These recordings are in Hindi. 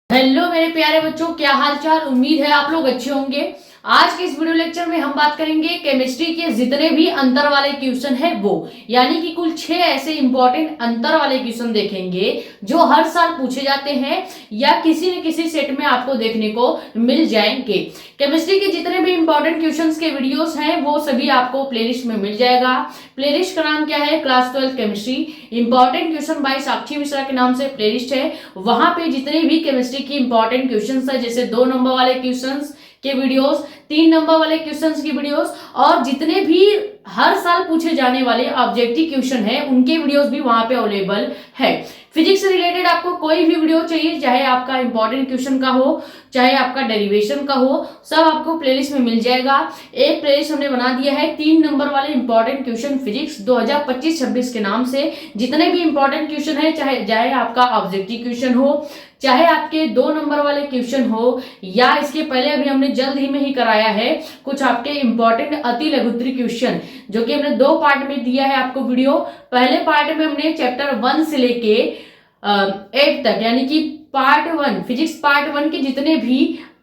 हेलो मेरे प्यारे बच्चों, क्या हाल चाल। उम्मीद है आप लोग अच्छे होंगे। आज के इस वीडियो लेक्चर में हम बात करेंगे केमिस्ट्री के जितने भी अंतर वाले क्वेश्चन है वो, यानी कि कुल 6 ऐसे इंपॉर्टेंट अंतर वाले क्वेश्चन देखेंगे जो हर साल पूछे जाते हैं या किसी न किसी सेट में आपको देखने को मिल जाएंगे। केमिस्ट्री के जितने भी इंपॉर्टेंट क्वेश्चंस के वीडियोस हैं वो सभी आपको प्लेलिस्ट में मिल जाएगा। प्लेलिस्ट का नाम क्या है? Class 12 chemistry important question by Sakshi Mishra के नाम से प्लेलिस्ट है। वहां पे जितने भी केमिस्ट्री की इंपॉर्टेंट क्वेश्चंस है, जैसे 2 नंबर वाले क्वेश्चंस के वीडियोस, 3 नंबर वाले क्वेश्चंस की वीडियोस और जितने भी हर साल पूछे जाने वाले ऑब्जेक्टिव क्वेश्चन है उनके वीडियोस भी वहां पे अवेलेबल है। फिजिक्स से रिलेटेड आपको कोई भी वीडियो चाहिए, चाहे आपका इंपॉर्टेंट क्वेश्चन का हो चाहे आपका डेरिवेशन का हो, सब आपको प्लेलिस्ट में मिल जाएगा। एक प्लेलिस्ट हमने बना दिया है 3 नंबर वाले इंपॉर्टेंट क्वेश्चन फिजिक्स 2025-26 के नाम से। जितने भी इंपॉर्टेंट क्वेश्चन है, चाहे आपका ऑब्जेक्टिव क्वेश्चन हो, चाहे आपके 2 नंबर वाले क्वेश्चन हो, या इसके पहले अभी हमने जल्द ही में ही कराया है कुछ आपके इंपॉर्टेंट अति लघुत्तरी क्वेश्चन, जो कि हमने 2 पार्ट में दिया है आपको वीडियो। पहले पार्ट में हमने चैप्टर 1 से लेके 8 तक, यानी कि पार्ट 1 फिजिक्स पार्ट 1 के जितने भी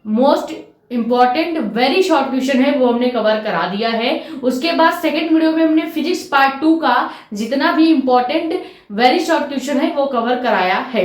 most important very short question है वो हमने कवर करा दिया है। उसके बाद सेकंड वीडियो में हमने फिजिक्स पार्ट 2 का जितना भी इंपॉर्टेंट वेरी शॉर्ट क्वेश्चन है वो कवर कराया है।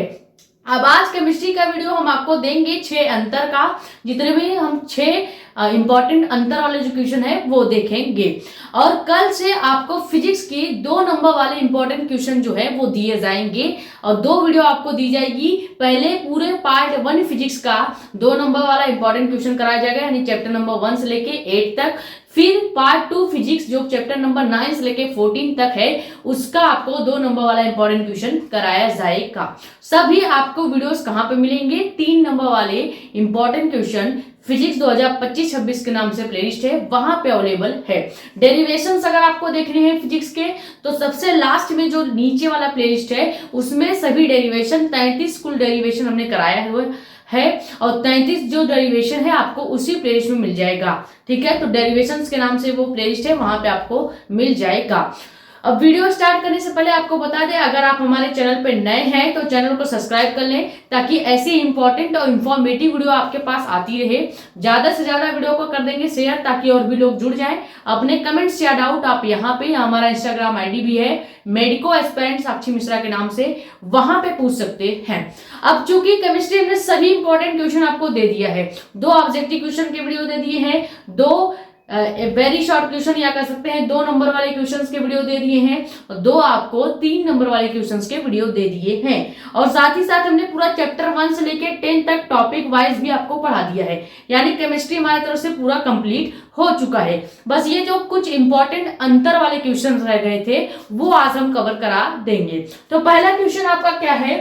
अब आज केमिस्ट्री का वीडियो हम आपको देंगे 6 अंतर का, जितने भी हम 6 इंपॉर्टेंट अंतर वाले जो क्वेश्चन है वो देखेंगे। और कल से आपको फिजिक्स की 2 नंबर वाले इंपॉर्टेंट क्वेश्चन जो है वो दिए जाएंगे और 2 वीडियो आपको दी जाएगी। पहले पूरे पार्ट 1 फिजिक्स का 2 नंबर वाला इंपॉर्टेंट क्वेश्चन कराया जाएगा, यानी चैप्टर नंबर 1 से लेके 8 तक। फिर पार्ट 2 फिजिक्स जो चैप्टर नंबर 9 से लेके 14 तक है उसका आपको 2 नंबर वाला इंपॉर्टेंट क्वेश्चन कराया जाएगा। सभी आपको वीडियोस कहां पे मिलेंगे? 3 नंबर वाले इंपॉर्टेंट क्वेश्चन फिजिक्स 2025-26 के नाम से प्लेलिस्ट है, वहां पे अवेलेबल है। डेरिवेशंस अगर आपको देखने हैं फिजिक्स के तो सबसे लास्ट में जो नीचे वाला प्लेलिस्ट है उसमें सभी डेरिवेशन 33 कुल डेरिवेशन हमने कराया हुआ है और 33 जो डेरिवेशन है आपको उसी प्लेलिस्ट में मिल जाएगा। ठीक है, तो डेरिवेशंस के नाम से वो प्लेलिस्ट है, वहां पे आपको मिल जाएगा। अब वीडियो स्टार्ट करने से पहले आपको बता दें, अगर आप हमारे चैनल पर नए हैं तो चैनल को सब्सक्राइब कर लें ताकि ऐसी इंपॉर्टेंट और इन्फॉर्मेटिव वीडियो आपके पास आती रहे। ज्यादा से ज्यादा वीडियो को कर देंगे शेयर ताकि और भी लोग जुड़ जाएं। अपने कमेंट्स या डाउट आप यहाँ पे, हमारा इंस्टाग्राम आईडी भी है मेडिको एस्पिरेंट साक्षी मिश्रा के नाम से, वहां पे पूछ सकते हैं। अब चूंकि केमिस्ट्री हमने सभी इंपॉर्टेंट क्वेश्चन आपको दे दिया है, 2 ऑब्जेक्टिव क्वेश्चन के वीडियो दे दिए हैं, 2 वेरी शॉर्ट क्वेश्चन या कह सकते हैं 2 नंबर वाले क्वेश्चंस के वीडियो दे दिए हैं और 2 आपको 3 नंबर वाले क्वेश्चंस के वीडियो दे दिए हैं। और साथ ही साथ हमने पूरा चैप्टर 1 से लेके 10 तक टॉपिक वाइज भी आपको पढ़ा दिया है, यानी केमिस्ट्री हमारी तरफ से पूरा कंप्लीट हो चुका है। बस ये जो कुछ इंपॉर्टेंट अंतर वाले क्वेश्चन रह गए थे वो आज हम कवर करा देंगे। तो पहला क्वेश्चन आपका क्या है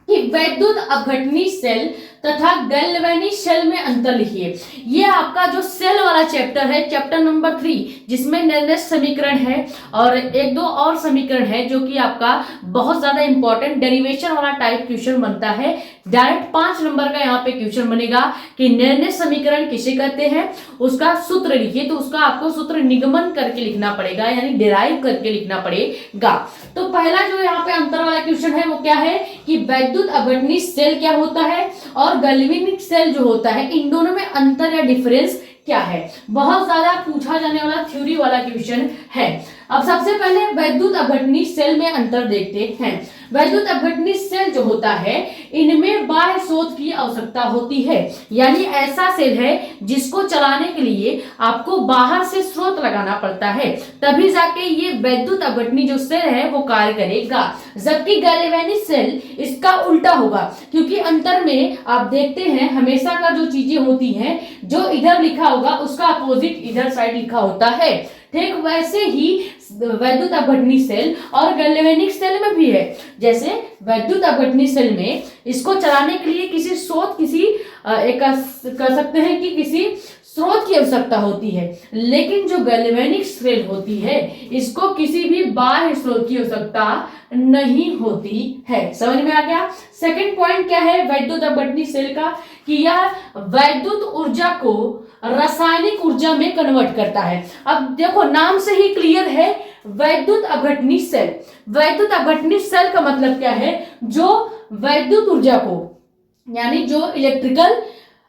कि वैद्युत अपघटनी सेल तथा गैल्वेनिक सेल में अंतर लिखिए। ये आपका जो सेल वाला चैप्टर है, चैप्टर नंबर 3, जिसमें निर्णय समीकरण है और 1-2 और समीकरण है, जो कि आपका बहुत ज्यादा इंपॉर्टेंट डेरिवेशन वाला टाइप क्वेश्चन बनता है। डायरेक्ट 5 नंबर का यहाँ पे क्वेश्चन बनेगा कि निर्णय समीकरण किसे कहते हैं, उसका सूत्र लिखिए। तो उसका आपको सूत्र निगमन करके लिखना पड़ेगा, यानी डिराइव करके लिखना पड़ेगा। तो पहला जो यहाँ पे अंतर वाला क्वेश्चन है वो क्या है कि वैद्युत अपघटनी सेल क्या होता है और गैल्वेनिक सेल जो होता है, इन दोनों में अंतर या डिफरेंस क्या है। बहुत ज्यादा पूछा जाने वाला थ्योरी वाला क्वेश्चन है। अब सबसे पहले वैद्युत अपघटनी सेल में अंतर देखते हैं। वैद्युत अपघटनी सेल जो होता है इनमें बाह्य स्रोत की आवश्यकता होती है, यानी ऐसा सेल है जिसको चलाने के लिए आपको बाहर से स्रोत लगाना पड़ता है, तभी जाके ये वैद्युत अपघटनी जो सेल है वो कार्य करेगा। जबकि गैल्वेनिक सेल इसका उल्टा होगा, क्योंकि अंतर में आप देखते हैं हमेशा का जो चीजें होती हैं, जो इधर लिखा होगा उसका अपोजिट इधर साइड लिखा होता है। ठीक वैसे ही वैद्युत अपघटनी सेल और गैल्वेनिक सेल में भी है। जैसे वैद्युत अपघटनी सेल में इसको चलाने के लिए किसी स्रोत कह सकते हैं कि किसी स्रोत की आवश्यकता होती है, लेकिन जो गैल्वेनिक सेल होती है इसको किसी भी बाह्य स्रोत की आवश्यकता नहीं होती है। समझ में आ गया? सेकंड पॉइंट क्या है वैद्युत अपघटनी सेल का कि यह वैद्युत ऊर्जा को रासायनिक ऊर्जा में कन्वर्ट करता है। अब देखो नाम से ही क्लियर है, वैद्युत अपघटनी सेल। वैद्युत अपघटनी सेल का मतलब क्या है? जो वैद्युत ऊर्जा को यानी जो इलेक्ट्रिकल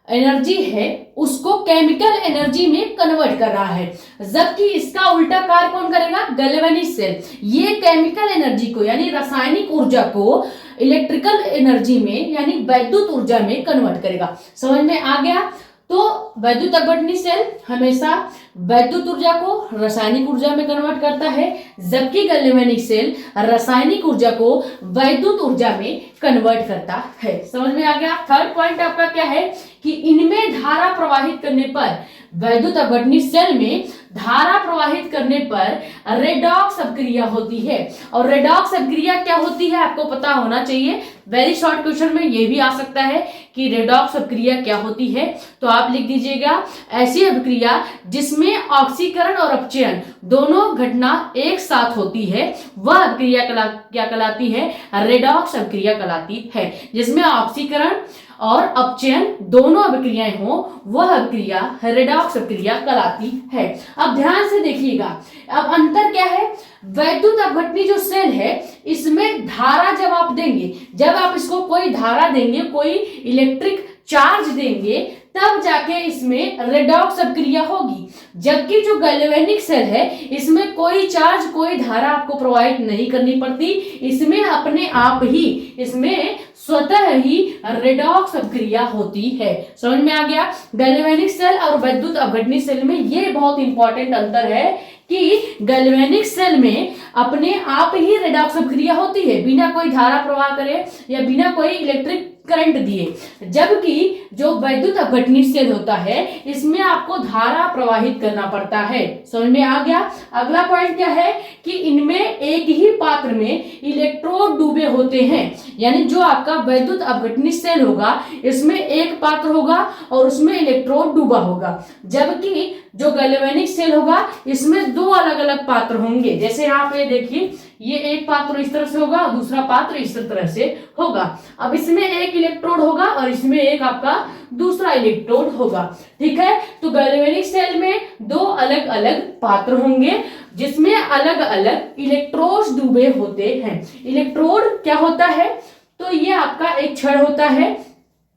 एनर्जी है उसको केमिकल एनर्जी में कन्वर्ट कर रहा है, जबकि इसका उल्टा कार्य कौन करेगा, गैल्वेनिक सेल। ये केमिकल एनर्जी को यानी रासायनिक ऊर्जा को इलेक्ट्रिकल एनर्जी में यानी वैद्युत ऊर्जा में कन्वर्ट करेगा। समझ में आ गया। तो वैद्युत अपघटनी सेल हमेशा वैद्युत ऊर्जा को रासायनिक ऊर्जा में कन्वर्ट करता है, जबकि गैल्वेनिक सेल रासायनिक ऊर्जा को वैद्युत ऊर्जा में कन्वर्ट करता है। समझ में आ गया। थर्ड पॉइंट आपका क्या है कि इनमें धारा प्रवाहित करने पर, वैद्युत अपघटनी सेल में धारा प्रवाहित करने पर रेडॉक्स अभिक्रिया होती है। और रेडॉक्स अभिक्रिया क्या होती है आपको पता होना चाहिए। वेरी शॉर्ट क्वेश्चन में ये भी आ सकता है कि रेडॉक्स अभिक्रिया क्या होती है, तो आप लिख दीजिएगा ऐसी अभिक्रिया जिसमें ऑक्सीकरण और अपचयन दोनों घटना एक साथ होती है, वह अभिक्रिया क्या कहलाती है, रेडॉक्स अभिक्रिया कहलाती है। जिसमें ऑक्सीकरण और अपचयन दोनों अभिक्रियाएं हो वह अभिक्रिया रेडॉक्स अभिक्रिया कहलाती है। अब ध्यान से देखिएगा, अब अंतर क्या है। वैद्युत अपघटनी जो सेल है इसमें धारा जब आप देंगे, जब आप इसको कोई धारा देंगे, कोई इलेक्ट्रिक चार्ज देंगे, तब जाके इसमें रेडॉक्स अभिक्रिया होगी। जबकि जो गैल्वेनिक सेल है इसमें कोई चार्ज, कोई धारा आपको प्रोवाइड नहीं करनी पड़ती, इसमें अपने आप ही, इसमें स्वतः ही रेडॉक्स अभिक्रिया होती है। समझ में आ गया। गैल्वेनिक सेल और वैद्युत अपघटनी सेल में ये बहुत इंपॉर्टेंट अंतर है कि गैल्वेनिक सेल में अपने आप ही रेडॉक्स अभिक्रिया होती है, बिना कोई धारा प्रवाह करे या बिना कोई इलेक्ट्रिक करंट दिए, जबकि जो वैद्युत अपघटनी सेल होता है इसमें आपको धारा प्रवाहित करना पड़ता है। समझ में आ गया। अगला पॉइंट क्या है कि इनमें एक ही पात्र में इलेक्ट्रोड डूबे होते हैं, यानी जो आपका वैद्युत अपघटनी सेल होगा इसमें एक पात्र होगा और उसमें इलेक्ट्रोड डूबा होगा, जबकि जो गैल्वेनिक सेल होगा इसमें दो अलग अलग पात्र होंगे। जैसे यहाँ पे देखिए, ये एक पात्र इस तरह से होगा और दूसरा पात्र इस तरह से होगा। अब इसमें एक इलेक्ट्रोड होगा और इसमें एक आपका दूसरा इलेक्ट्रोड होगा। ठीक है, तो गैल्वेनिक सेल में दो अलग अलग पात्र होंगे जिसमें अलग अलग इलेक्ट्रोड्स डूबे होते हैं। इलेक्ट्रोड क्या होता है, तो ये आपका एक छड़ होता है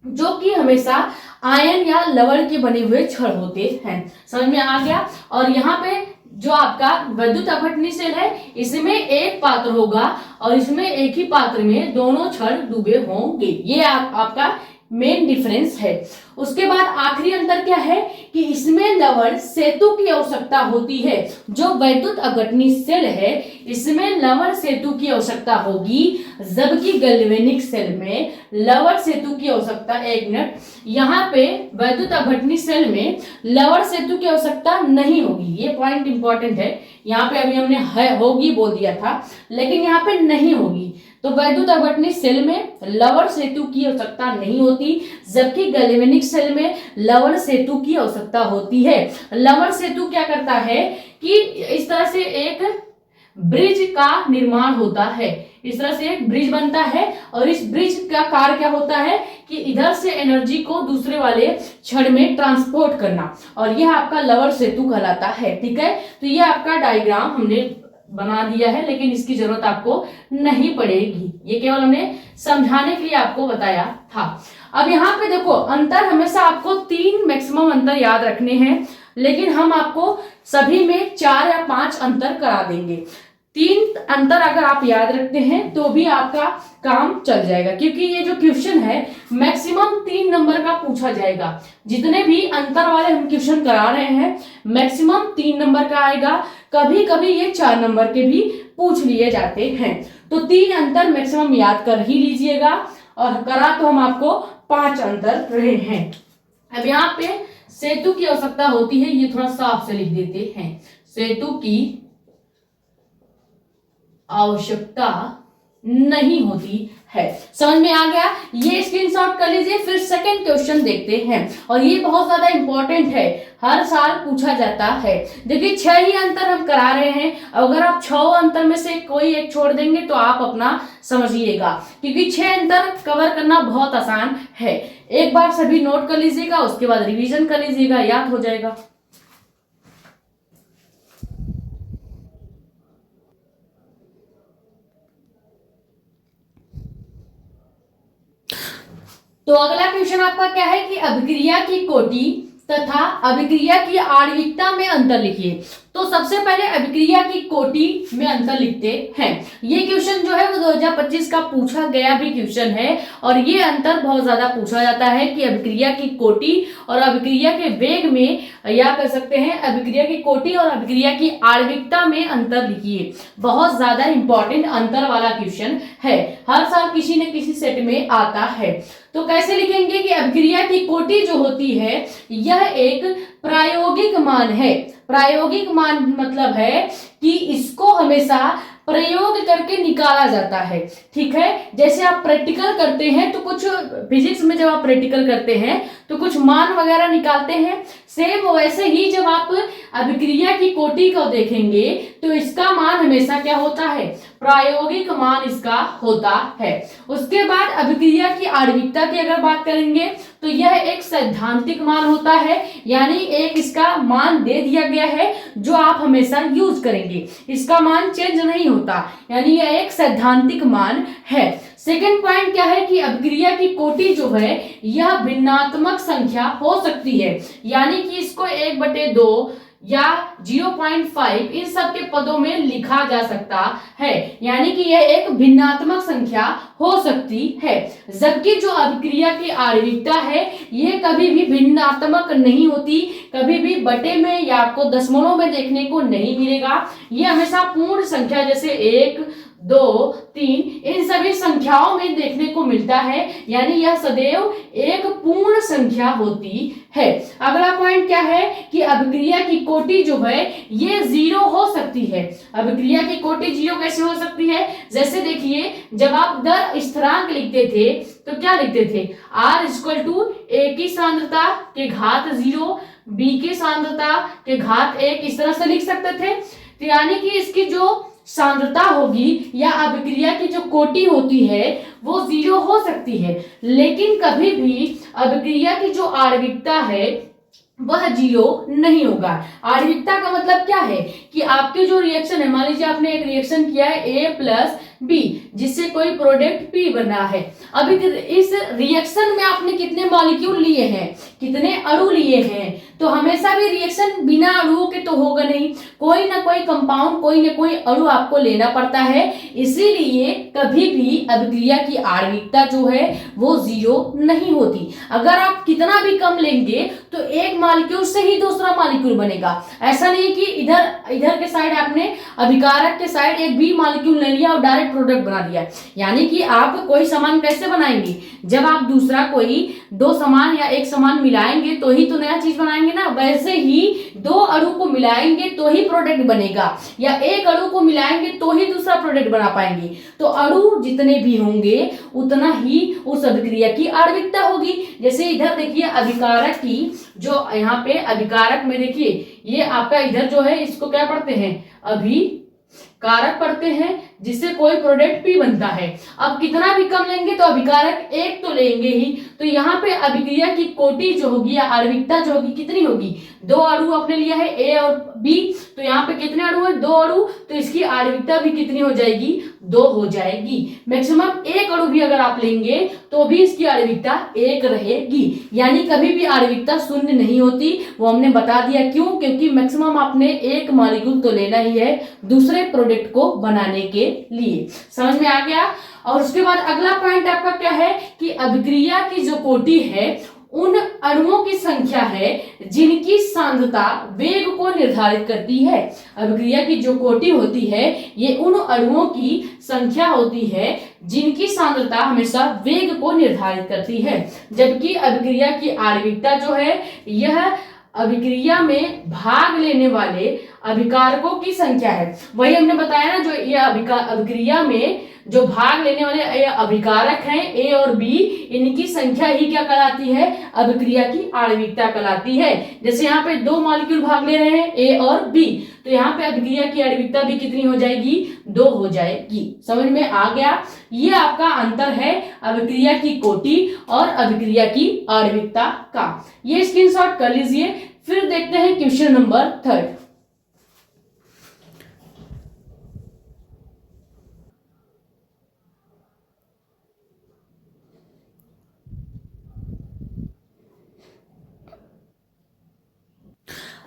जो कि हमेशा आयन या लवण के बने हुए छड़ होते हैं। समझ में आ गया। और यहाँ पे जो आपका वैद्युत अपघटनी सेल है इसमें एक पात्र होगा और इसमें एक ही पात्र में दोनों छड़ डूबे होंगे। ये आपका मेन डिफरेंस है। उसके बाद आखिरी अंतर क्या है कि इसमें लवण सेतु की आवश्यकता होती है। जो वैद्युत अपघटनी सेल है इसमें लवण सेतु की आवश्यकता होगी, जबकि गैल्वेनिक सेल में लवण सेतु की आवश्यकता, एक मिनट, यहाँ पे वैद्युत अपघटनी सेल में लवण सेतु की आवश्यकता नहीं होगी। ये पॉइंट इंपॉर्टेंट है। यहाँ पे अभी हमने होगी बोल दिया था, लेकिन यहाँ पे नहीं होगी। तो वैद्युत अपघटनी सेल में लवण सेतु की आवश्यकता नहीं होती, जबकि गैल्वेनिक सेल में लवण सेतु की आवश्यकता होती है। लवण सेतु क्या करता है कि इस तरह से एक ब्रिज का निर्माण होता है, इस तरह से एक ब्रिज बनता है और इस ब्रिज का कार्य क्या होता है कि इधर से एनर्जी को दूसरे वाले छड़ में ट्रांसपोर्ट करना, और यह आपका लवण सेतु कहलाता है। ठीक है, तो यह आपका डायग्राम हमने बना दिया है, लेकिन इसकी जरूरत आपको नहीं पड़ेगी, ये केवल हमने समझाने के लिए आपको बताया था। अब यहाँ पे देखो, अंतर हमेशा आपको 3 मैक्सिमम अंतर याद रखने हैं, लेकिन हम आपको सभी में 4 या 5 अंतर करा देंगे। 3 अंतर अगर आप याद रखते हैं तो भी आपका काम चल जाएगा, क्योंकि ये जो क्वेश्चन है मैक्सिमम 3 नंबर का पूछा जाएगा। जितने भी अंतर वाले हम क्वेश्चन करा रहे हैं मैक्सिमम 3 नंबर का आएगा, कभी कभी ये 4 नंबर के भी पूछ लिए जाते हैं। तो 3 अंतर मैक्सिमम याद कर ही लीजिएगा, और करा तो हम आपको 5 अंतर रहे हैं। अब यहाँ पे सेतु की आवश्यकता होती है, ये थोड़ा साफ से लिख देते हैं। सेतु की आवश्यकता नहीं होती है। समझ में आ गया। ये स्क्रीनशॉट कर लीजिए। फिर सेकंड क्वेश्चन देखते हैं, और ये बहुत ज्यादा इंपॉर्टेंट है, हर साल पूछा जाता है। देखिए 6 ही अंतर हम करा रहे हैं, अगर आप 6 अंतर में से कोई एक छोड़ देंगे तो आप अपना समझिएगा, क्योंकि 6 अंतर कवर करना बहुत आसान है। एक बार सभी नोट कर लीजिएगा, उसके बाद रिवीजन कर लीजिएगा, याद हो जाएगा। तो अगला क्वेश्चन आपका क्या है कि अभिक्रिया की कोटि तथा अभिक्रिया की आणविकता में अंतर लिखिए। तो सबसे पहले अभिक्रिया की कोटि में अंतर लिखते हैं। ये क्वेश्चन जो है वो 2025 का पूछा गया भी क्वेश्चन है और ये अंतर बहुत ज्यादा पूछा जाता है कि अभिक्रिया की कोटि और अभिक्रिया के वेग में, या कह सकते हैं अभिक्रिया की कोटि और अभिक्रिया की आणविकता में अंतर लिखिए। बहुत ज्यादा इंपॉर्टेंट अंतर वाला क्वेश्चन है, हर साल किसी न किसी सेट में आता है। तो कैसे लिखेंगे कि अभिक्रिया की कोटि जो होती है यह एक प्रायोगिक मान है। प्रायोगिक मान मतलब है कि इसको हमेशा प्रयोग करके निकाला जाता है। ठीक है, जैसे आप प्रैक्टिकल करते हैं तो कुछ फिजिक्स में जब आप प्रैक्टिकल करते हैं तो कुछ मान वगैरह निकालते हैं, सेम वैसे ही जब आप अभिक्रिया की कोटि को देखेंगे तो इसका मान हमेशा क्या होता है, प्रायोगिक मान इसका होता है। उसके बाद अभिक्रिया की आणविकता की अगर बात करेंगे तो यह एक सैद्धांतिक मान होता है, यानी एक इसका मान दे दिया गया है जो आप हमेशा यूज करेंगे, इसका मान चेंज नहीं होता, यानी यह एक सैद्धांतिक मान है। सेकंड पॉइंट क्या है कि अभिक्रिया की कोटि जो है यह भिन्नात्मक संख्या हो सकती है, यानी कि इसको 1/2 या 0.5 इन सब के पदों में लिखा जा सकता है, यानी कि यह एक भिन्नात्मक संख्या हो सकती है। जबकि जो अभिक्रिया की आणविकता है ये कभी भी भिन्नात्मक नहीं होती, कभी भी बटे में या आपको दशमलव में देखने को नहीं मिलेगा, ये हमेशा पूर्ण संख्या जैसे 1, 2, 3 इन सभी संख्याओं में देखने को मिलता है, यानी यह सदैव एक पूर्ण संख्या होती है। अगला पॉइंट क्या है कि अभिक्रिया की कोटि जो है ये 0 हो सकती है। अभिक्रिया की कोटि 0 कैसे हो सकती है, जैसे देखिए जब आप दर स्थिरांक लिखते थे तो क्या लिखते थे, R = A की सांद्रता के घात 0, B की सांद्रता के घात 1, इस तरह से लिख सकते थे। तो यानी कि इसकी जो सांद्रता होगी या अभिक्रिया की जो कोटि होती है वो 0 हो सकती है, लेकिन कभी भी अभिक्रिया की जो आणविकता है वह 0 नहीं होगा। आणविकता का मतलब क्या है कि आपके जो रिएक्शन है, मान लीजिए आपने एक रिएक्शन किया है A+B जिससे कोई प्रोडक्ट P बना है। अभी इस रिएक्शन में आपने कितने मॉलिक्यूल लिए हैं, कितने अणु लिए हैं, तो हमेशा भी रिएक्शन बिना अणुओं के तो होगा नहीं, कोई ना कोई कंपाउंड, कोई ना कोई अणु आपको लेना पड़ता है। इसीलिए कभी भी अभिक्रिया की आणविकता जो है वो 0 नहीं होती। अगर आप कितना भी कम लेंगे तो एक मॉलिक्यूल से ही दूसरा मॉलिक्यूल बनेगा, ऐसा नहीं कि इधर के साइड आपने अभिकारक के साइड एक भी मॉलिक्यूल ले लिया और डायरेक्ट प्रोडक्ट बना दिया। यानी कि आप कोई सामान कैसे बनाएंगे, जब आप दूसरा कोई 2 सामान या एक सामान मिलाएंगे तो ही तो नया चीज बनाएंगे ना, वैसे ही 2 अणु को मिलाएंगे तो ही प्रोडक्ट बनेगा, या एक अणु को मिलाएंगे तो ही दूसरा प्रोडक्ट बना पाएंगे। तो अणु जितने भी होंगे उतना ही उस अभिक्रिया की आणविकता होगी। जैसे इधर देखिए अभिकारक की, जो यहाँ पे अभिकारक में देखिए ये आपका इधर जो है इसको क्या पढ़ते हैं, अभिकारक पढ़ते हैं, जिससे कोई प्रोडक्ट P बनता है। अब कितना भी कम लेंगे तो अभिकारक 1 तो लेंगे ही, तो यहाँ पे अभिक्रिया की कोटि जो होगी या आणविकता जो होगी कितनी होगी, 2 अणु आपने लिया है A और B, तो यहाँ पे कितने अणु है, 2 अणु, तो इसकी आणविकता भी कितनी हो जाएगी, 2 हो जाएगी। मैक्सिमम 1 अणु भी अगर आप लेंगे तो भी इसकी आणविकता 1 रहेगी, यानी कभी भी आणविकता 0 नहीं होती। वो हमने बता दिया क्यों, क्योंकि मैक्सिमम आपने एक मॉलिक्यूल तो लेना ही है दूसरे प्रोडक्ट को बनाने के लिए। समझ में आ गया। और उसके बाद अगला पॉइंट आपका क्या है कि अभिक्रिया की जो कोटि है उन अणुओं की संख्या है जिनकी सांद्रता वेग को निर्धारित करती है। अभिक्रिया की जो कोटि होती है ये उन अणुओं की संख्या होती है जिनकी सांद्रता हमेशा वेग को निर्धारित करती है। जबकि अभिक्रिया की आणविकता जो है यह अभिक्रिया में भाग लेने वाले अभिकारकों की संख्या है। वही हमने बताया ना, जो ये अभिक्रिया में जो भाग लेने वाले अभिकारक हैं A और B, इनकी संख्या ही क्या कहलाती है, अभिक्रिया की आणविकता कहलाती है। जैसे यहाँ पे 2 मॉलिक्यूल भाग ले रहे हैं A और B, तो यहाँ पे अभिक्रिया की आणविकता भी कितनी हो जाएगी, 2 हो जाएगी। समझ में आ गया। ये आपका अंतर है अभिक्रिया की कोटि और अभिक्रिया की आणविकता का। ये स्क्रीनशॉट कर लीजिए। फिर देखते हैं क्वेश्चन नंबर 3।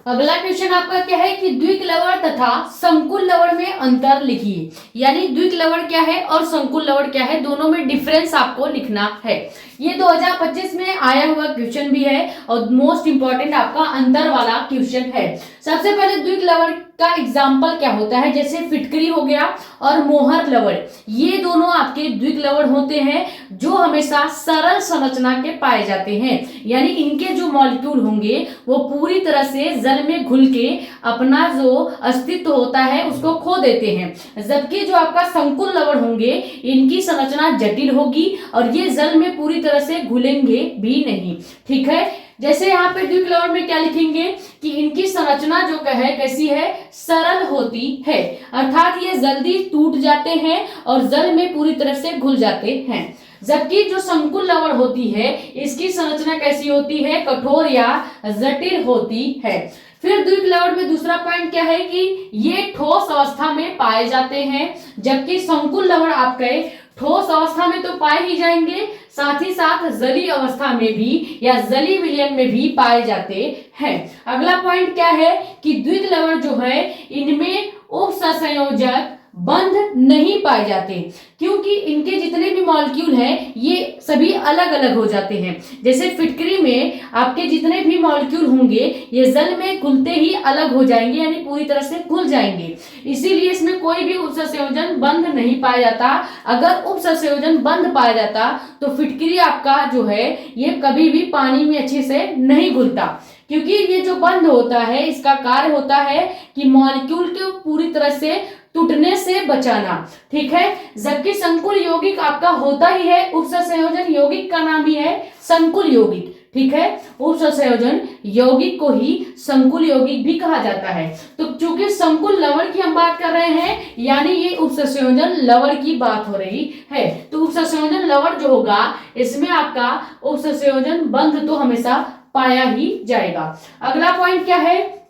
अगला क्वेश्चन आपका क्या है कि द्विक लवण तथा संकुल लवण में अंतर लिखिए। यानी द्विक लवण क्या है और संकुल लवण क्या है, दोनों में डिफरेंस आपको लिखना है। ये 2025 में आया हुआ क्वेश्चन भी है और मोस्ट इंपॉर्टेंट आपका अंतर वाला क्वेश्चन है। सबसे पहले द्विक लवण का एग्जाम्पल क्या होता है, जैसे फिटकरी हो गया और मोहर लवण, ये दोनों आपके द्विक लवण होते हैं जो हमेशा सरल संरचना के पाए जाते हैं। यानी इनके जो मॉलिक्यूल होंगे वो पूरी तरह से जल में घुल के अपना जो अस्तित्व होता है उसको खो देते हैं। जबकि जो आपका संकुल लवण होंगे इनकी संरचना जटिल होगी और ये जल में पूरी तरह से घुलेंगे भी नहीं। ठीक है, जैसे यहाँ पे द्विक लवण में क्या लिखेंगे कि इनकी संरचना जो है कैसी है, सरल होती है, अर्थात ये जल्दी टूट जाते हैं और जल में पूरी तरह से घुल जाते हैं। जबकि जो संकुल लवण होती है इसकी संरचना कैसी होती है, कठोर या जटिल होती है। फिर द्विक लवण में दूसरा पॉइंट क्या है कि ये ठोस अवस्था में पाए जाते हैं, जबकि संकुल लवण आपके ठोस अवस्था में तो पाए ही जाएंगे, साथ ही साथ जलीय अवस्था में भी या जलीय विलयन में भी पाए जाते हैं। अगला पॉइंट क्या है कि द्विक लवण जो है इनमें उपसंयोजक बंध नहीं पाए जाते, क्योंकि इनके जितने भी मॉलिक्यूल हैं ये सभी अलग अलग हो जाते हैं। जैसे फिटकरी में आपके जितने भी मॉलिक्यूल होंगे ये जल में घुलते ही अलग हो जाएंगे, यानी पूरी तरह से घुल जाएंगे, इसीलिए इसमें कोई भी उपसंयोजन बंध नहीं पाया जाता। अगर उपसंयोजन बंध पाया जाता तो फिटकरी आपका जो है ये कभी भी पानी में अच्छे से नहीं घुलता, क्योंकि ये जो बंध होता है इसका कार्य होता है कि मॉलिक्यूल को पूरी तरह से टूटने से बचाना। ठीक है, जबकि संकुल यौगिक आपका होता ही है, उपसंयोजन यौगिक का नाम ही है संकुल यौगिक। ठीक है, उपसंयोजन यौगिक को ही संकुल यौगिक भी कहा जाता है। तो चूंकि संकुल लवण की हम बात कर रहे हैं यानी ये उपसंयोजन लवण की बात हो रही है, तो उपसंयोजन लवण जो होगा इसमें आपका उपसंयोजन बंध तो हमेशा पाया ही जाएगा। अगला पॉइंट क्या है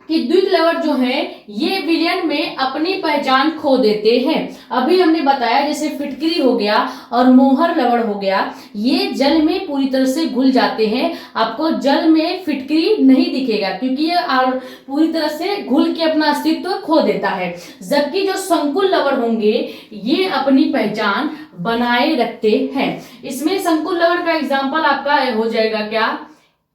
कि द्विक लवण जो है ये विलयन में अपनी पहचान खो देते हैं। अभी हमने बताया जैसे फिटकरी हो गया और मोहर लवण हो गया, ये जल में पूरी तरह से घुल जाते हैं, आपको जल में फिटकरी नहीं दिखेगा क्योंकि ये पूरी तरह से घुल के अपना अस्तित्व खो देता है। जबकि जो संकुल लवण होंगे ये अपनी पहचान बनाए रखते हैं। इसमें संकुल लवण का एग्जाम्पल आपका हो जाएगा क्या,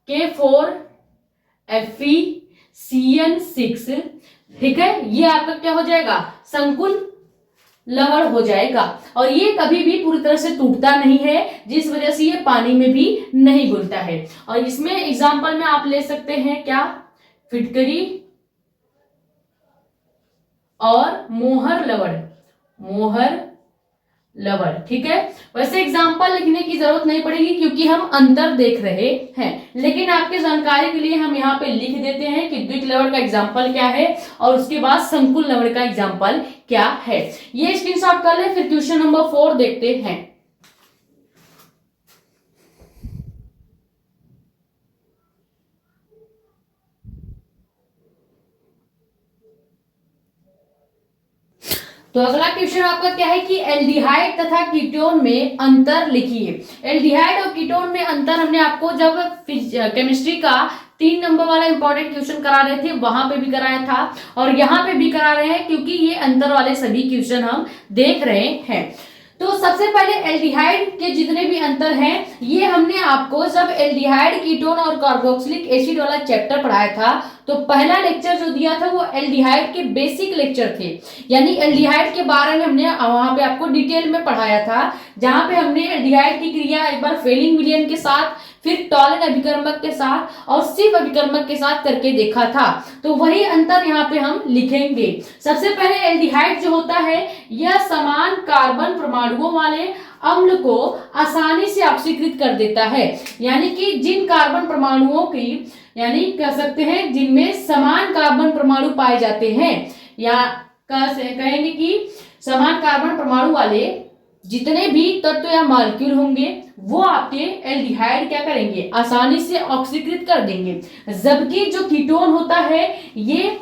K4Fe(CN6), ठीक है, ये आपका क्या हो जाएगा, संकुल लवण हो जाएगा। और ये कभी भी पूरी तरह से टूटता नहीं है, जिस वजह से ये पानी में भी नहीं घुलता है। और इसमें एग्जाम्पल में आप ले सकते हैं क्या, फिटकरी और मोहर लवण। ठीक है, वैसे एग्जाम्पल लिखने की जरूरत नहीं पड़ेगी क्योंकि हम अंतर देख रहे हैं, लेकिन आपके जानकारी के लिए हम यहाँ पे लिख देते हैं कि द्विक लवण का एग्जाम्पल क्या है और उसके बाद संकुल लवण का एग्जाम्पल क्या है। ये स्क्रीनशॉट कर ले। फिर क्वेश्चन नंबर 4 देखते हैं। तो अगला क्वेश्चन आपका क्या है कि एल्डिहाइड तथा कीटोन में अंतर लिखिए। एल्डिहाइड और कीटोन में अंतर हमने आपको जब केमिस्ट्री का 3 नंबर वाला इंपॉर्टेंट क्वेश्चन करा रहे थे वहां पे भी कराया था और यहाँ पे भी करा रहे हैं, क्योंकि ये अंतर वाले सभी क्वेश्चन हम देख रहे हैं। तो सबसे पहले एल्डिहाइड के जितने भी अंतर हैं ये हमने आपको जब एल्डिहाइड, कीटोन और कार्बोक्सिलिक एसिड वाला चैप्टर पढ़ाया था तो पहला लेक्चर जो दिया था वो एल्डिहाइड के बेसिक लेक्चर थे, यानी एल्डिहाइड के बारे में हमने वहां पे आपको डिटेल में पढ़ाया था, जहां पे हमने एल्डिहाइड की क्रिया एक बार फेलिंग विलयन के साथ, फिर टॉलन अभिकर्मक के साथ और सिव अभिकर्मक के साथ करके देखा था। तो वही अंतर यहाँ पे हम लिखेंगे। सबसे पहले एल्डिहाइड जो होता है यह समान कार्बन परमाणुओं वाले अम्ल को आसानी से ऑक्सीकृत कर देता है, यानी कि जिन कार्बन परमाणुओं की, यानी कह सकते हैं जिनमें समान कार्बन परमाणु पाए जाते हैं, या कहेंगे कि समान कार्बन परमाणु वाले जितने भी तत्व या मॉलिक्यूल होंगे वो आपके एल्डिहाइड क्या करेंगे, आसानी से ऑक्सीकृत कर देंगे। जबकि जो कीटोन होता है ये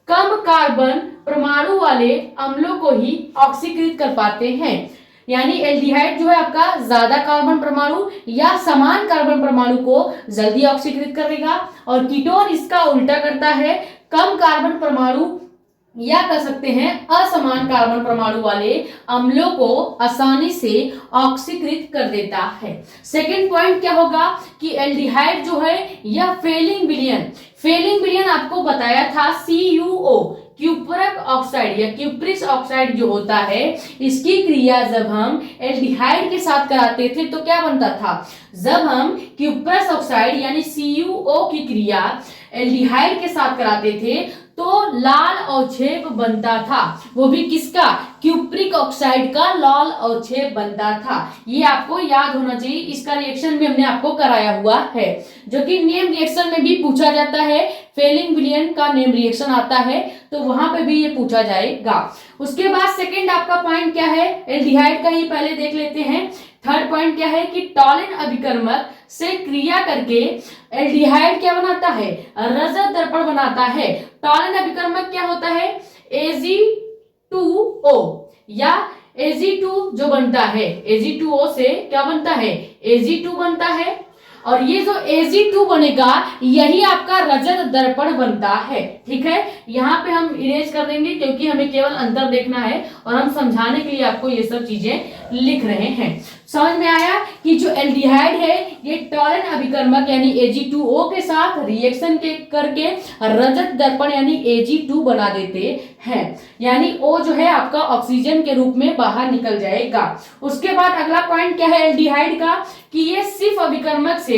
कम कार्बन परमाणु वाले अम्लों को ही ऑक्सीकृत कर पाते हैं। यानी एल्डिहाइड जो है आपका ज्यादा कार्बन परमाणु या समान कार्बन परमाणु को जल्दी ऑक्सीकृत करेगा, और कीटोन इसका उल्टा करता है, कम कार्बन परमाणु या कह सकते हैं असमान कार्बन परमाणु वाले अम्लों को आसानी से ऑक्सीकृत कर देता है। सेकेंड पॉइंट क्या होगा कि एल्डिहाइड जो है यह फेलिंग विलयन आपको बताया था CuO क्यूपरक ऑक्साइड या क्यूप्रिस ऑक्साइड जो होता है, इसकी क्रिया जब हम एल्डिहाइड के साथ कराते थे तो क्या बनता था, जब हम क्यूप्रस ऑक्साइड यानी CuO की क्रिया एल्डिहाइड के साथ कराते थे तो लाल अवक्षेप बनता था, वो भी किसका, क्यूप्रिक ऑक्साइड का लाल अवक्षेप बनता था। ये आपको याद होना चाहिए, इसका रिएक्शन भी हमने आपको कराया हुआ है, जो कि नेम रिएक्शन में भी पूछा जाता है। फेलिंग विलयन का नेम रिएक्शन आता है तो वहां पे भी ये पूछा जाएगा। उसके बाद सेकेंड आपका पॉइंट क्या है, एल्डिहाइड का ही पहले देख लेते हैं। थर्ड पॉइंट क्या है कि टॉलिन अभिकर्मक से क्रिया करके एल्डिहाइड क्या बनाता है, रजत दर्पण बनाता है। टॉलिन अभिकर्मक क्या होता है, Ag2O या Ag2 जो बनता है, Ag2O से क्या बनता है, Ag2 बनता है, और ये जो Ag2 बनेगा यही आपका रजत दर्पण बनता है। ठीक है, यहाँ पे हम इरेज कर देंगे क्योंकि हमें केवल अंतर देखना है और हम समझाने के लिए आपको ये सब चीजें लिख रहे हैं। समझ में आया कि जो एल्डिहाइड है ये टॉलिन अभिकर्मक यानी Ag2O के साथ रिएक्शन के करके रजत दर्पण यानी Ag2 बना देते हैं, यानी O जो है आपका ऑक्सीजन के रूप में बाहर निकल जाएगा। उसके बाद अगला पॉइंट क्या है एल्डिहाइड का कि ये सिर्फ अभिकर्मक से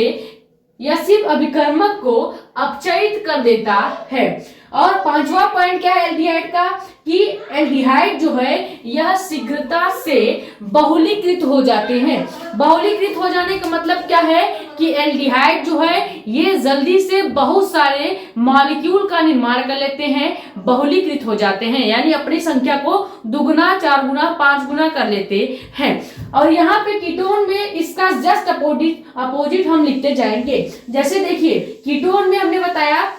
या सिर्फ अभिकर्मक को अपचयित कर देता है। और पांचवा पॉइंट क्या है एल्डिहाइड का कि एल्डिहाइड जो है यह शीघ्रता से बहुलीकृत हो जाते हैं। बहुलीकृत हो जाने का मतलब क्या है कि एल्डिहाइड जो है ये जल्दी से बहुत सारे मॉलिक्यूल का निर्माण कर लेते हैं, बहुलीकृत हो जाते हैं, यानी अपनी संख्या को दुगुना, 4 गुना, 5 गुना कर लेते हैं। और यहाँ पे कीटोन में इसका जस्ट अपोजिट हम लिखते जाएंगे। जैसे देखिए कीटोन में हमने बताया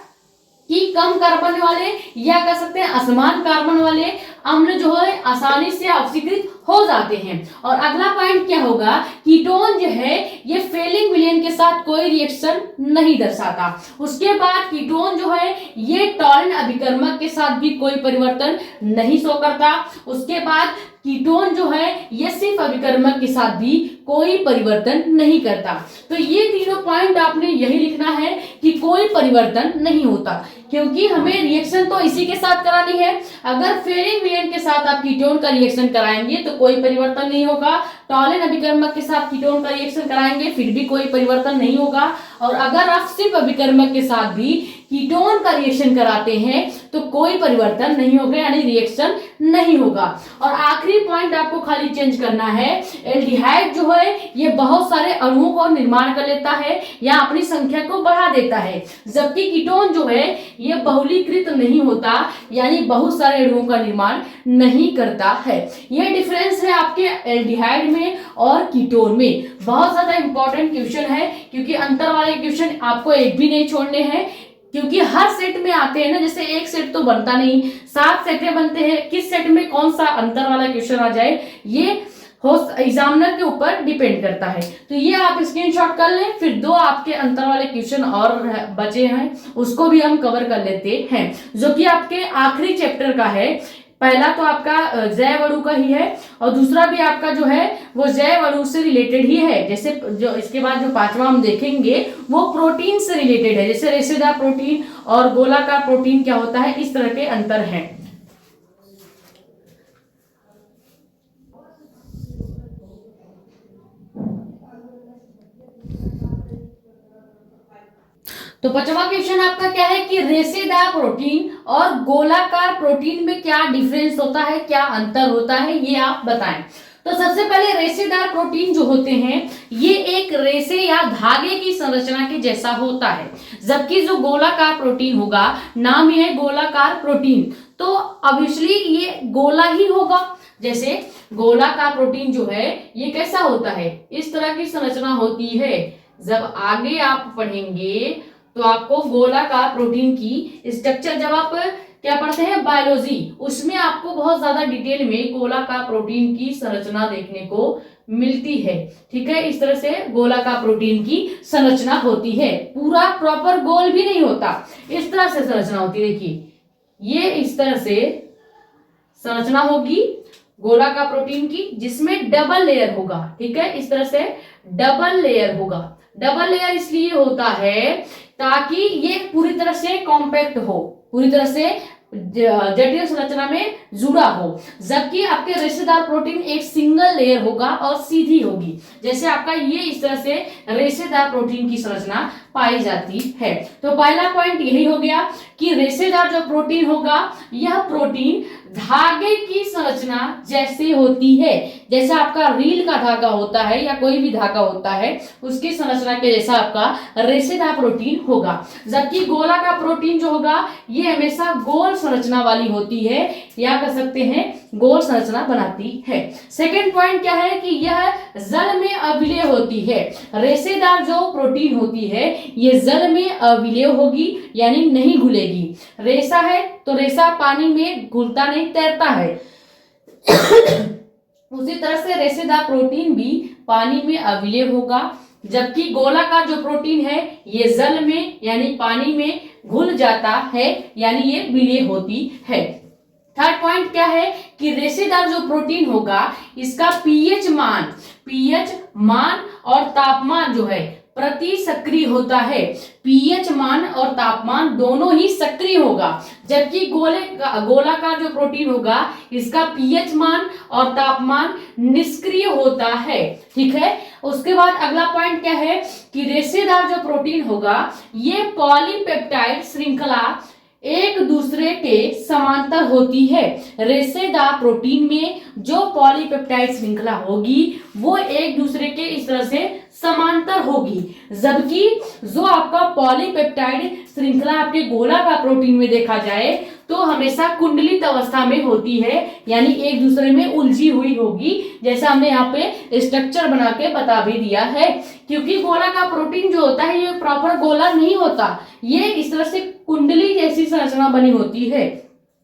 कि कम कार्बन वाले या कह सकते हैं असमान कार्बन वाले अम्ल जो है आसानी से ऑक्सीकृत हो जाते हैं। और अगला पॉइंट क्या होगा, कीटोन जो है ये फेलिंग विलयन के साथ कोई रिएक्शन नहीं दर्शाता। उसके बाद कीटोन जो है ये टॉलिन अभिकर्मक के साथ भी कोई परिवर्तन नहीं शो करता। उसके बाद कीटोन जो है ये सिर्फ अभिकर्मक के साथ भी कोई परिवर्तन नहीं करता। तो ये तीनों पॉइंट आपने यही लिखना है कि कोई परिवर्तन नहीं होता, क्योंकि हमें रिएक्शन तो इसी के साथ करानी है। अगर फेलिंग विलयन के साथ आप कीटोन का रिएक्शन कराएंगे तो कोई परिवर्तन नहीं होगा, टॉलिन अभिकर्मक के साथ कीटोन का रिएक्शन कराएंगे फिर भी कोई परिवर्तन नहीं होगा, और अगर आप सिर्फ अभिकर्मक के साथ भी कीटोन का रिएक्शन कराते हैं तो कोई परिवर्तन नहीं होगा, यानी रिएक्शन नहीं होगा। और आखिरी पॉइंट आपको खाली चेंज करना है, एल्डिहाइड जो है ये बहुत सारे अणुओं को निर्माण कर लेता है या अपनी संख्या को बढ़ा देता है, जबकि कीटोन जो है ये बहुलीकृत नहीं होता, यानी बहुत सारे अणुओं का निर्माण नहीं करता है। ये डिफरेंस है आपके एल्डिहाइड में और कीटोन में। बहुत ज्यादा इंपॉर्टेंट क्वेश्चन है, क्योंकि अंतर वाले क्वेश्चन आपको एक भी नहीं छोड़ने हैं, क्योंकि हर सेट में आते हैं ना, जैसे एक सेट तो बनता नहीं, 7 सेटें बनते हैं, किस सेट में कौन सा अंतर वाला क्वेश्चन आ जाए ये एग्जामिनर के ऊपर डिपेंड करता है। तो ये आप स्क्रीनशॉट कर लें, फिर 2 आपके अंतर वाले क्वेश्चन और बचे हैं उसको भी हम कवर कर लेते हैं, जो कि आपके आखिरी चैप्टर का है। पहला तो आपका जैव अणु का ही है और दूसरा भी आपका जो है वो जैव अणु से रिलेटेड ही है। जैसे जो इसके बाद जो 5वां हम देखेंगे वो प्रोटीन से रिलेटेड है, जैसे रेशेदार प्रोटीन और गोलाकार प्रोटीन क्या होता है, इस तरह के अंतर हैं। तो 5वां क्वेश्चन आपका क्या है कि रेशेदार प्रोटीन और गोलाकार प्रोटीन में क्या डिफरेंस होता है, क्या अंतर होता है, ये आप बताएं। तो सबसे पहले रेशेदार प्रोटीन जो होते हैं ये एक रेशे या धागे की संरचना के जैसा होता है, जबकि जो गोलाकार प्रोटीन होगा, नाम ही है गोलाकार प्रोटीन, तो ऑब्वियसली ये गोला ही होगा। जैसे गोलाकार प्रोटीन जो है ये कैसा होता है, इस तरह की संरचना होती है। जब आगे आप पढ़ेंगे तो आपको गोलाकार प्रोटीन की स्ट्रक्चर जब आप क्या पढ़ते हैं, बायोलॉजी, उसमें आपको बहुत ज्यादा डिटेल में गोलाकार प्रोटीन की संरचना देखने को मिलती है। ठीक है, इस तरह से गोलाकार प्रोटीन की संरचना होती है। पूरा प्रॉपर गोल भी नहीं होता, इस तरह से संरचना होती है। देखिए ये इस तरह से संरचना होगी गोलाकार प्रोटीन की, जिसमें डबल लेयर होगा। ठीक है, इस तरह से डबल लेयर होगा। डबल लेयर इसलिए होता है ताकि ये पूरी तरह से कॉम्पैक्ट हो, पूरी तरह से जटिल संरचना में जुड़ा हो, जबकि आपके रेशेदार प्रोटीन एक सिंगल लेयर होगा और सीधी होगी। जैसे आपका ये इस तरह से रेशेदार प्रोटीन की संरचना पाई जाती है। तो पहला पॉइंट यही हो गया कि रेशेदार जो प्रोटीन होगा, यह प्रोटीन धागे की संरचना जैसे होती है। जैसा आपका रील का धागा होता है या कोई भी धागा होता है, उसकी संरचना के जैसा आपका रेशेदार प्रोटीन होगा। जबकि गोला का प्रोटीन जो होगा, ये हमेशा गोल संरचना वाली होती है, या कह सकते हैं गोल संरचना बनाती है। सेकेंड पॉइंट क्या है कि यह जल में अविलेय होती है। रेशेदार जो प्रोटीन होती है, ये जल में अविलेय होगी, यानी नहीं घुलेगी। रेशा है तो रेशा पानी में घुलता नहीं, तैरता है। उसी तरह से रेशेदार प्रोटीन भी पानी में अविलेय होगा, जबकि गोलाकार जो प्रोटीन है, ये जल में यानी पानी में घुल जाता है, यानी ये विलेय होती है। थर्ड पॉइंट क्या है कि रेशेदार जो प्रोटीन होगा, इसका पीएच मान और तापमान जो है प्रति सक्रिय होता है। पीएच मान और तापमान दोनों ही सक्रिय होगा, जबकि गोलाकार जो प्रोटीन होगा, इसका पीएच मान और तापमान निष्क्रिय होता है। ठीक है, उसके बाद अगला पॉइंट क्या है कि रेशेदार जो प्रोटीन होगा, ये पॉलीपेप्टाइड श्रृंखला एक दूसरे के समांतर होती है। रेशेदार प्रोटीन में जो पॉलीपेप्टाइड श्रृंखला होगी, वो एक दूसरे के इस तरह से समांतर होगी, जबकि जो आपका पॉलीपेप्टाइड श्रृंखला आपके गोलाकार प्रोटीन में देखा जाए तो हमेशा कुंडलित अवस्था में होती है, यानी एक दूसरे में उलझी हुई होगी। जैसा हमने यहाँ पे स्ट्रक्चर बना के बता भी दिया है, क्योंकि गोलाकार प्रोटीन जो होता है, ये प्रॉपर गोला नहीं होता, ये इस तरह से कुंडली जैसी संरचना बनी होती है।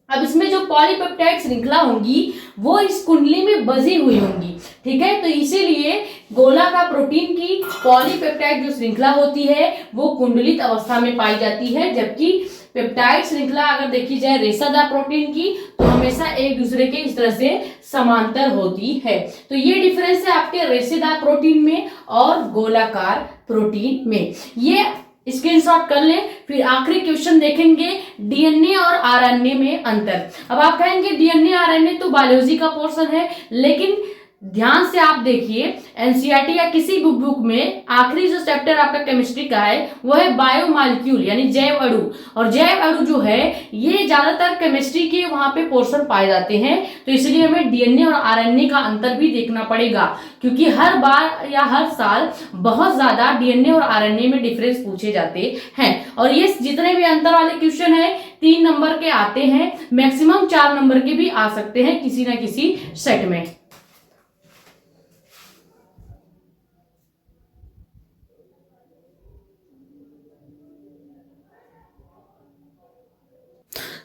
अब इसमें जो पॉलीपेप्टाइड श्रृंखला होंगी, वो इस कुंडली में बजी हुई होंगी। ठीक है, तो इसीलिए गोलाकार प्रोटीन की पॉलीपेप्टाइड जो श्रृंखला होती है, वो कुंडलित अवस्था में पाई जाती है, जबकि पेप्टाइड श्रृंखला अगर देखी जाए रेशेदार प्रोटीन की, तो हमेशा एक दूसरे के इस तरह से समांतर होती है। तो ये डिफरेंस है आपके रेशेदार प्रोटीन में और गोलाकार प्रोटीन में। ये स्क्रीनशॉट कर ले। फिर आखिरी क्वेश्चन देखेंगे, डीएनए और आरएनए में अंतर। अब आप कहेंगे डीएनए आरएनए तो बायोलॉजी का पोर्शन है, लेकिन ध्यान से आप देखिए एनसीईआरटी या किसी भी बुक में आखिरी जो चैप्टर आपका केमिस्ट्री का है, वो है बायोमॉलिक्यूल यानी जैव अणु। और जैव अणु जो है, ये ज्यादातर केमिस्ट्री के वहां पे पोर्शन पाए जाते हैं, तो इसलिए हमें डीएनए और आरएनए का अंतर भी देखना पड़ेगा, क्योंकि हर बार या हर साल बहुत ज्यादा डीएनए और आरएनए में डिफरेंस पूछे जाते हैं। और ये जितने भी अंतर वाले क्वेश्चन है 3 नंबर के आते हैं, मैक्सिमम 4 नंबर के भी आ सकते हैं किसी ना किसी सेट में।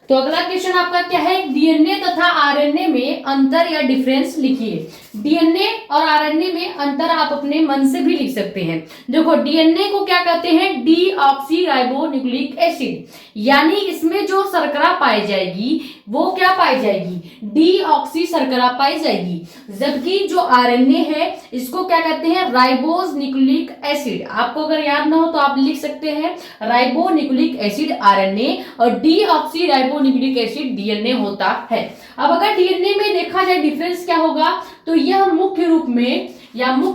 तो अगला क्वेश्चन आपका क्या है, डीएनए तथा आरएनए में अंतर या डिफरेंस लिखिए। डीएनए और आरएनए में अंतर आप अपने मन से भी लिख सकते हैं। देखो, डीएनए को क्या कहते हैं, डीऑक्सीराइबोन्यूक्लिक एसिड, यानी इसमें जो शर्करा पाई जाएगी वो क्या पाई जाएगी, डीऑक्सी शर्करा पाई जाएगी। जबकि जो आरएनए है, इसको क्या कहते हैं, राइबोज न्यूक्लिक एसिड। आपको अगर याद ना हो तो आप लिख सकते हैं राइबोन्यूक्लिक एसिड आरएनए और डीऑक्सी राइबोन्यूक्लिक एसिड डीएनए होता है। अब अगर डीएनए में देखा जाए डिफरेंस क्या होगा, तो यह मुख्य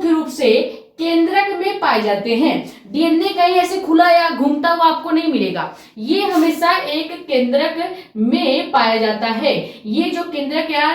रूप से केंद्रक में पाए जाते हैं। डीएनए कहीं ऐसे खुला या घूमता हुआ आपको नहीं मिलेगा, ये हमेशा एक केंद्रक में पाया जाता है। ये जो केंद्रक या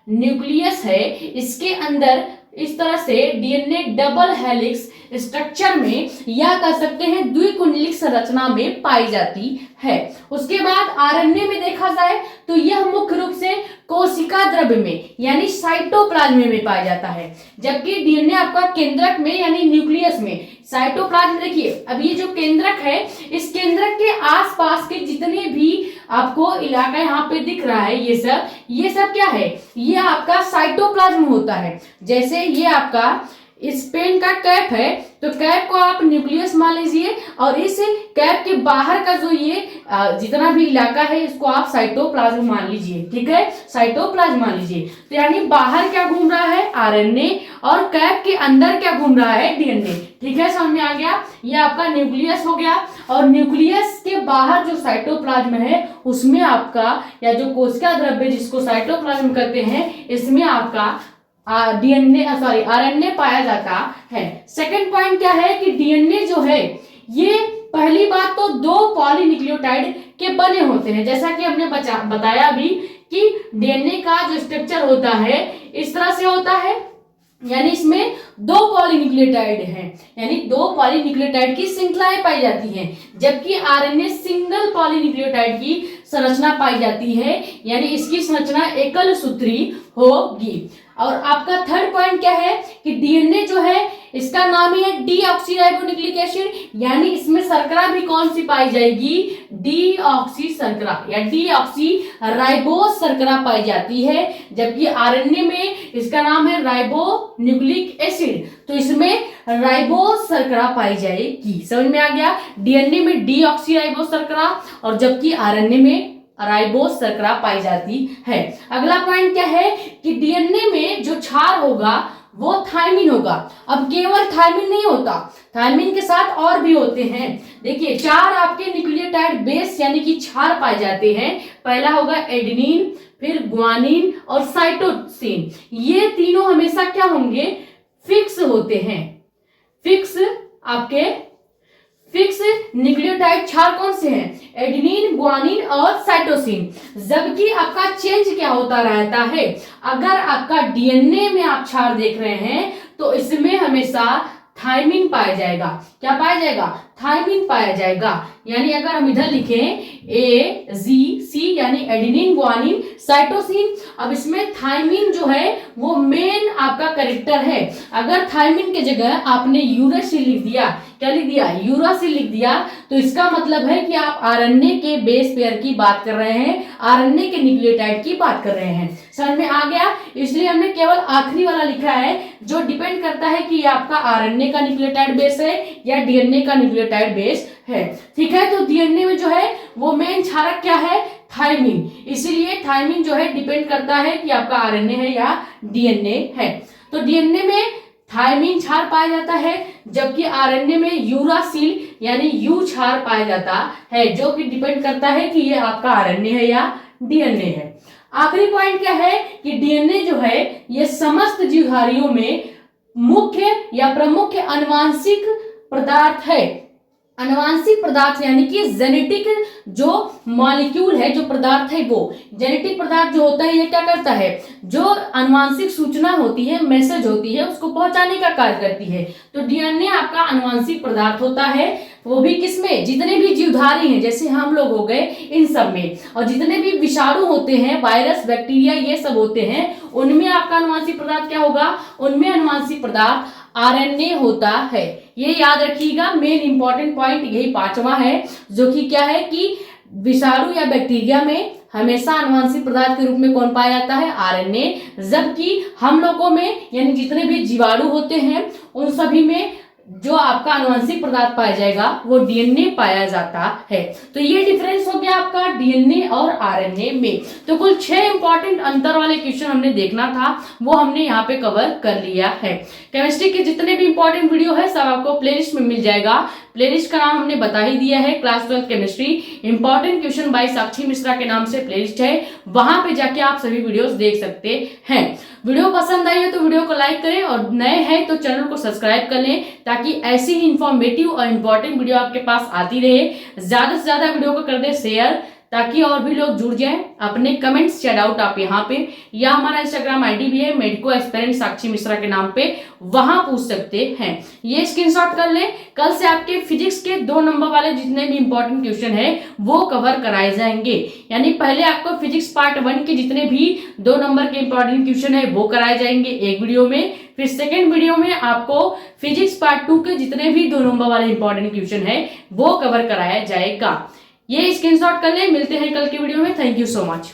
न्यूक्लियस है, इसके अंदर इस तरह से डीएनए डबल हेलिक्स स्ट्रक्चर में या कह सकते हैं द्विकुंडलिक संरचना में पाई जाती है। उसके बाद आरएनए में देखा जाए तो यह मुख्य रूप से कोशिका द्रव्य में यानी साइटोप्लाज्म में पाया जाता है, जबकि डीएनए आपका केंद्रक में यानी न्यूक्लियस में। साइटोप्लाज्म देखिए, अब ये जो केंद्रक है, इस केंद्रक के आसपास के जितने भी आपको इलाका यहाँ पे दिख रहा है, ये सब क्या है, ये आपका साइटोप्लाज्म होता है। जैसे ये आपका इस पेन का कैप है, तो कैप को आप न्यूक्लियस मान लीजिए, और इस कैप के बाहर का जो ये जितना भी इलाका है, इसको आप साइटोप्लाज्म मान लीजिए। ठीक है, साइटोप्लाज्म मान लीजिए। तो यानी बाहर क्या घूम रहा है, आरएनए, और कैप के अंदर क्या घूम रहा है, डीएनए। ठीक है, समझ में आ गया। ये आपका न्यूक्लियस हो गया, और न्यूक्लियस के बाहर जो साइटोप्लाज्म है उसमें आपका, या जो कोशिका द्रव्य जिसको साइटोप्लाज्म कहते हैं, इसमें आपका आरएनए पाया जाता है। सेकंड पॉइंट क्या है कि डीएनए जो है, ये पहली बात तो 2 पॉलीन्यूक्लियोटाइड के बने होते हैं। जैसा कि हमने बताया भी कि डीएनए का जो स्ट्रक्चर होता है इस तरह से होता है, यानी इसमें 2 पॉलीन्यूक्लियोटाइड हैं, यानी 2 पॉलीन्यूक्लियोटाइड की श्रृंखलाएं पाई जाती हैं, जबकि आरएनए सिंगल पॉलीन्यूक्लियोटाइड की संरचना पाई जाती है, यानी इसकी संरचना एकल सूत्री होगी। और आपका थर्ड पॉइंट क्या है कि डीएनए जो है, इसका नाम ही है डीऑक्सीराइबोन्यूक्लिक एसिड, यानी इसमें शर्करा भी कौन सी पाई जाएगी, डीऑक्सी शर्करा या डीऑक्सीराइबोस शर्करा पाई जाती है। जबकि आरएनए में इसका नाम है राइबोन्यूक्लिक एसिड, तो इसमें राइबोस शर्करा पाई जाएगी। समझ में आ गया, डीएनए में डीऑक्सीराइबोस शर्करा, और जबकि आरएनए में राइबोस शर्करा पाई जाती है। अगला पॉइंट क्या है कि डीएनए में जो क्षार होगा वो थायमिन होगा। अब केवल थायमिन नहीं होता, थायमिन के साथ और भी होते हैं। देखिए, 4 आपके न्यूक्लियोटाइड बेस यानी कि क्षार पाए जाते हैं। पहला होगा एडेनिन, फिर ग्वानिन और साइटोसिन। ये तीनों हमेशा क्या होंगे, फिक्स होते हैं। फिक्स न्यूक्लियोटाइड क्षार कौन से हैं, एडेनिन, ग्वानिन और साइटोसिन। जबकि आपका चेंज क्या होता रहता है, अगर आपका डीएनए में आप क्षार देख रहे हैं तो इसमें हमेशा थायमिन पाया जाएगा। क्या पाया जाएगा, थायमिन पाया जाएगा। यानी अगर हम इधर लिखें AGC यानी एडेनिन, ग्वानिन, साइटोसिन, अब इसमें थायमिन जो है वो मेन आपका कैरेक्टर है। अगर थायमिन के जगह आपने यूरासिल लिख दिया, क्या लिख दिया, यूरासिल लिख दिया, तो इसका मतलब है कि आप आरएनए के बेस पेयर की बात कर रहे हैं, आरएनए के न्यूक्लियोटाइड की बात कर रहे हैं। समझ में आ गया, इसलिए हमने केवल आखिरी वाला लिखा है, जो डिपेंड करता है कि ये आपका आरएनए का न्यूक्लियोटाइड बेस है या डीएनए का न्यूक्लियोटाइड बेस है। ठीक है, तो डीएनए में जो है वो मेन क्षारक क्या है, थायमिन। इसीलिए थायमिन जो है डिपेंड करता है कि आपका आरएनए है या डीएनए है। तो डीएनए में थायमिन क्षार पाया जाता है, जबकि आरएनए में यूरासिल यानी यू क्षार पाया जाता है, जो कि डिपेंड करता है कि ये आपका आरएनए है या डीएनए है। आखिरी पॉइंट क्या है कि डीएनए जो है ये समस्त जीवधारियों में मुख्य या प्रमुख आनुवांशिक पदार्थ है। आनुवांशिक पदार्थ यानी कि जेनेटिक जो मॉलिक्यूल है, जो पदार्थ है, वो जेनेटिक पदार्थ जो होता है ये क्या करता है, जो आनुवांशिक सूचना होती है, मैसेज होती है, उसको पहुंचाने का कार्य करती है। तो डीएनए आपका आनुवांशिक पदार्थ होता है, वो भी किसमें, जितने भी जीवधारी हैं जैसे हम लोग हो गए इन सब में, और जितने भी विषाणु होते हैं, वायरस, बैक्टीरिया, ये सब होते हैं, उनमें आपका आनुवांशिक पदार्थ क्या होगा, उनमें आनुवांशिक पदार्थ आरएनए होता है। ये याद रखिएगा, मेन इंपॉर्टेंट पॉइंट यही 5वां है, जो कि क्या है कि विषाणु या बैक्टीरिया में हमेशा आनुवांशिक पदार्थ के रूप में कौन पाया जाता है, आरएनए, जबकि हम लोगों में यानी जितने भी जीवाणु होते हैं उन सभी में जो आपका आनुवंशिक पदार्थ पाया जाएगा वो डीएनए पाया जाता है। तो ये डिफरेंस हो गया आपका डीएनए और आरएनए में। तो कुल 6 इंपॉर्टेंट अंतर वाले क्वेश्चन हमने देखना था, वो हमने यहाँ पे कवर कर लिया है। केमिस्ट्री के जितने भी इंपॉर्टेंट वीडियो है सब आपको प्लेलिस्ट में मिल जाएगा। प्लेलिस्ट का नाम हमने बता ही दिया है, class 12 chemistry important question by Sakshi Mishra के नाम से प्लेलिस्ट है, वहां पे जाके आप सभी वीडियोस देख सकते हैं। वीडियो पसंद आई हो तो वीडियो को लाइक करें, और नए हैं तो चैनल को सब्सक्राइब कर लें, ताकि ऐसी ही इंफॉर्मेटिव और इंपॉर्टेंट वीडियो आपके पास आती रहे। ज्यादा से ज्यादा वीडियो को कर दें शेयर, ताकि और भी लोग जुड़ जाएं। अपने कमेंट्स या डाउट आप यहाँ पे, या हमारा इंस्टाग्राम आईडी भी है मेडिको एस्पिरेंट साक्षी मिश्रा के नाम पे, वहां पूछ सकते हैं। ये स्क्रीनशॉट कर लें। कल से आपके फिजिक्स के 2 नंबर वाले जितने भी इंपॉर्टेंट क्वेश्चन है वो कवर कराए जाएंगे। यानी पहले आपको फिजिक्स पार्ट 1 के जितने भी 2 नंबर के इंपॉर्टेंट क्वेश्चन है वो कराए जाएंगे एक वीडियो में। फिर सेकेंड वीडियो में आपको फिजिक्स पार्ट 2 के जितने भी 2 नंबर वाले इंपॉर्टेंट क्वेश्चन है वो कवर कराया जाएगा। ये स्क्रीनशॉट कर ले। मिलते हैं कल के वीडियो में। Thank you so much.